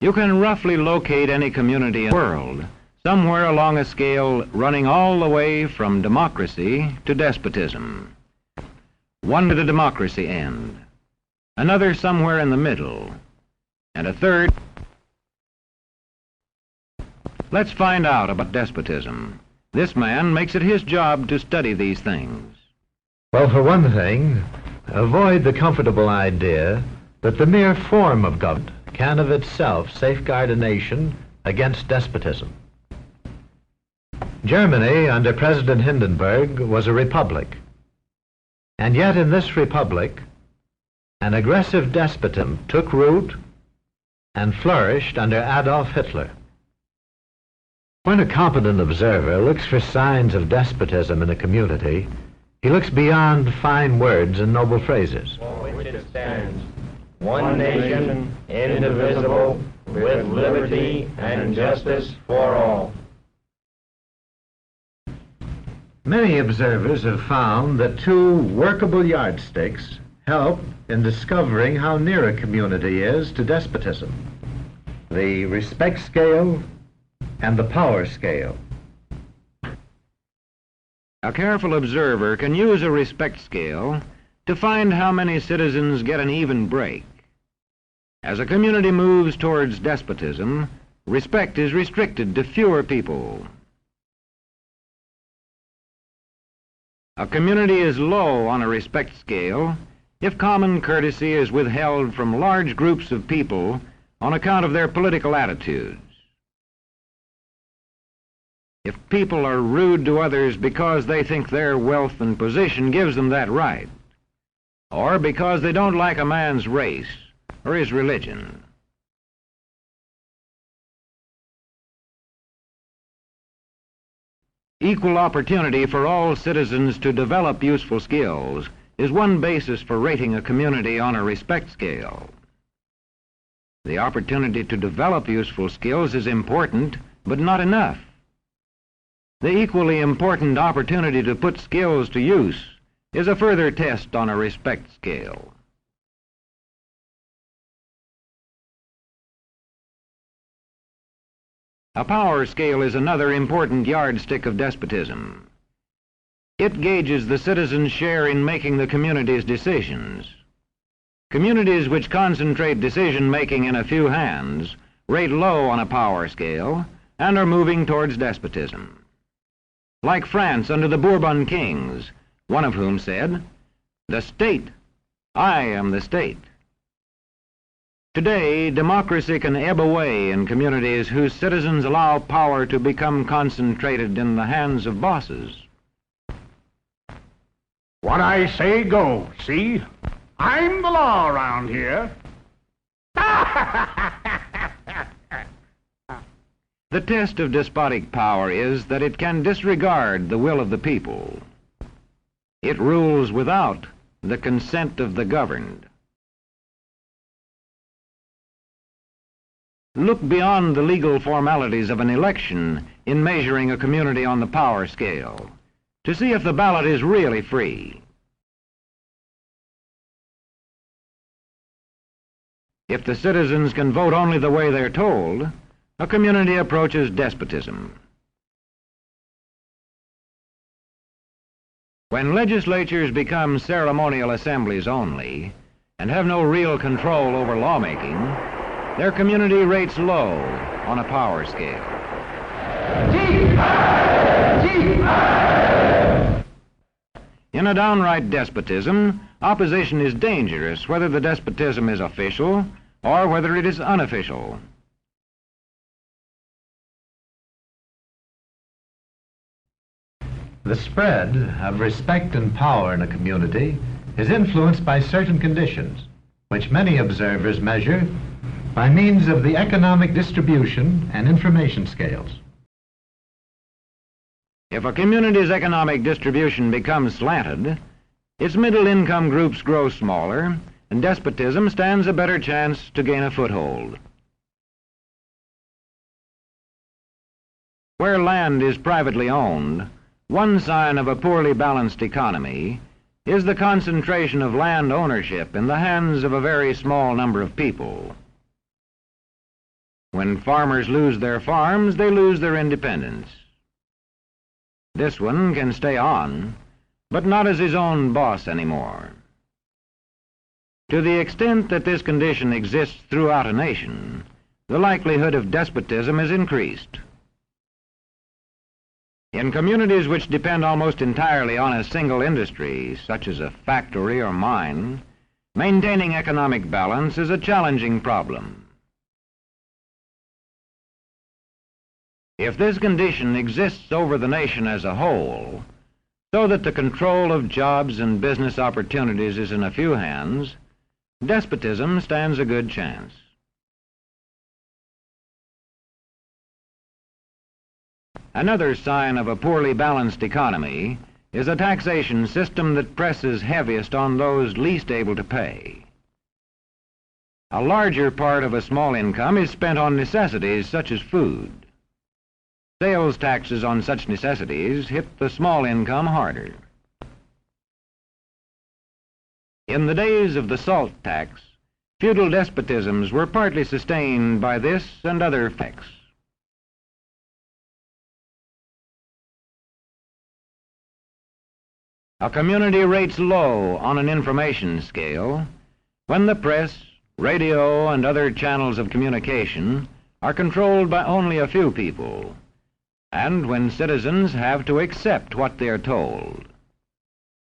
You can roughly locate any community in the world, somewhere along a scale running all the way from democracy to despotism. One to the democracy end, another somewhere in the middle, and a third. Let's find out about despotism. This man makes it his job to study these things. Well, for one thing, avoid the comfortable idea that the mere form of government can of itself safeguard a nation against despotism. Germany, under President Hindenburg, was a republic. And yet in this republic, an aggressive despotism took root and flourished under Adolf Hitler. When a competent observer looks for signs of despotism in a community, he looks beyond fine words and noble phrases. For which it stands, one nation, indivisible, with liberty and justice for all. Many observers have found that two workable yardsticks help in discovering how near a community is to despotism: the respect scale and the power scale. A careful observer can use a respect scale to find how many citizens get an even break. As a community moves towards despotism, respect is restricted to fewer people. A community is low on a respect scale if common courtesy is withheld from large groups of people on account of their political attitudes. If people are rude to others because they think their wealth and position gives them that right, or because they don't like a man's race or his religion. Equal opportunity for all citizens to develop useful skills is one basis for rating a community on a respect scale. The opportunity to develop useful skills is important, but not enough. The equally important opportunity to put skills to use is a further test on a respect scale. A power scale is another important yardstick of despotism. It gauges the citizens' share in making the community's decisions. Communities which concentrate decision-making in a few hands rate low on a power scale and are moving towards despotism. Like France under the Bourbon kings, one of whom said, "The state, I am the state." Today, democracy can ebb away in communities whose citizens allow power to become concentrated in the hands of bosses. What I say goes, see? I'm the law around here. The test of despotic power is that it can disregard the will of the people. It rules without the consent of the governed. Look beyond the legal formalities of an election in measuring a community on the power scale to see if the ballot is really free. If the citizens can vote only the way they're told, a community approaches despotism. When legislatures become ceremonial assemblies only and have no real control over lawmaking, their community rates low on a power scale. In a downright despotism, opposition is dangerous whether the despotism is official or whether it is unofficial. The spread of respect and power in a community is influenced by certain conditions, which many observers measure by means of the economic distribution and information scales. If a community's economic distribution becomes slanted, its middle-income groups grow smaller, and despotism stands a better chance to gain a foothold. Where land is privately owned, one sign of a poorly balanced economy is the concentration of land ownership in the hands of a very small number of people. When farmers lose their farms, they lose their independence. This one can stay on, but not as his own boss anymore. To the extent that this condition exists throughout a nation, the likelihood of despotism is increased. In communities which depend almost entirely on a single industry, such as a factory or mine, maintaining economic balance is a challenging problem. If this condition exists over the nation as a whole, so that the control of jobs and business opportunities is in a few hands, despotism stands a good chance. Another sign of a poorly balanced economy is a taxation system that presses heaviest on those least able to pay. A larger part of a small income is spent on necessities such as food. Sales taxes on such necessities hit the small income harder. In the days of the salt tax, feudal despotisms were partly sustained by this and other effects. A community rates low on an information scale when the press, radio, and other channels of communication are controlled by only a few people, and when citizens have to accept what they are told.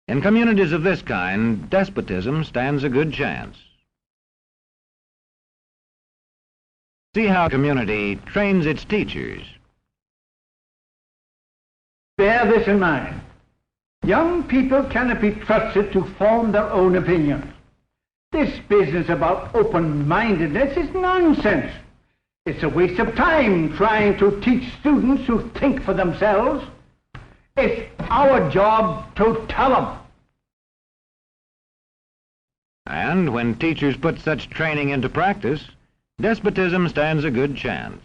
In communities of this kind, despotism stands a good chance. See how a community trains its teachers. Bear this in mind. Young people cannot be trusted to form their own opinions. This business about open-mindedness is nonsense. It's a waste of time trying to teach students to think for themselves. It's our job to tell them. And when teachers put such training into practice, despotism stands a good chance.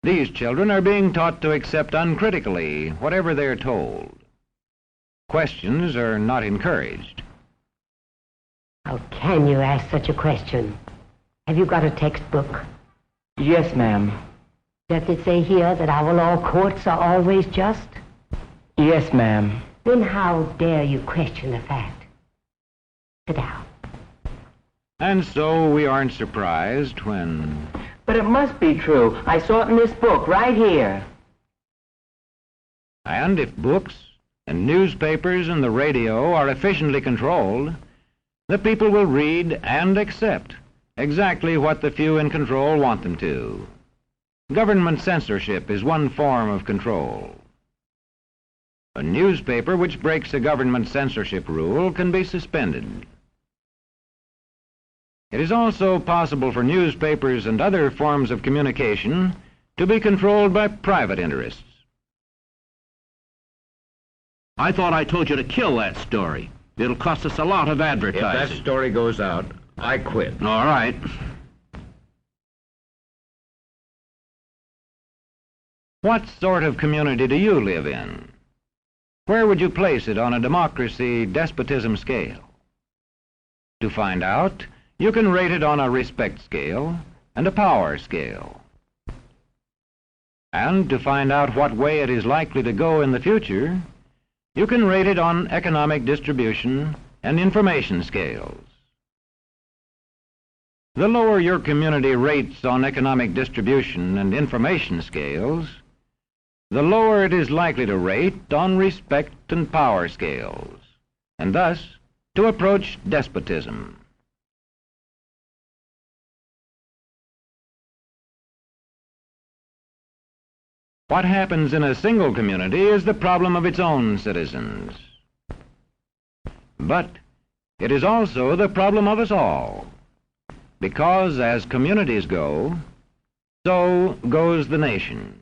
These children are being taught to accept uncritically whatever they are told. Questions are not encouraged. How can you ask such a question? Have you got a textbook? Yes, ma'am. Does it say here that our law courts are always just? Yes, ma'am. Then how dare you question the fact? Sit down. And so we aren't surprised when... But it must be true. I saw it in this book right here. And if books and newspapers and the radio are efficiently controlled, the people will read and accept exactly what the few in control want them to. Government censorship is one form of control. A newspaper which breaks a government censorship rule can be suspended. It is also possible for newspapers and other forms of communication to be controlled by private interests. I thought I told you to kill that story. It'll cost us a lot of advertising. If that story goes out, I quit. All right. What sort of community do you live in? Where would you place it on a democracy-despotism scale? To find out, you can rate it on a respect scale and a power scale. And to find out what way it is likely to go in the future, you can rate it on economic distribution and information scales. The lower your community rates on economic distribution and information scales, the lower it is likely to rate on respect and power scales, and thus to approach despotism. What happens in a single community is the problem of its own citizens. But it is also the problem of us all, because as communities go, so goes the nation.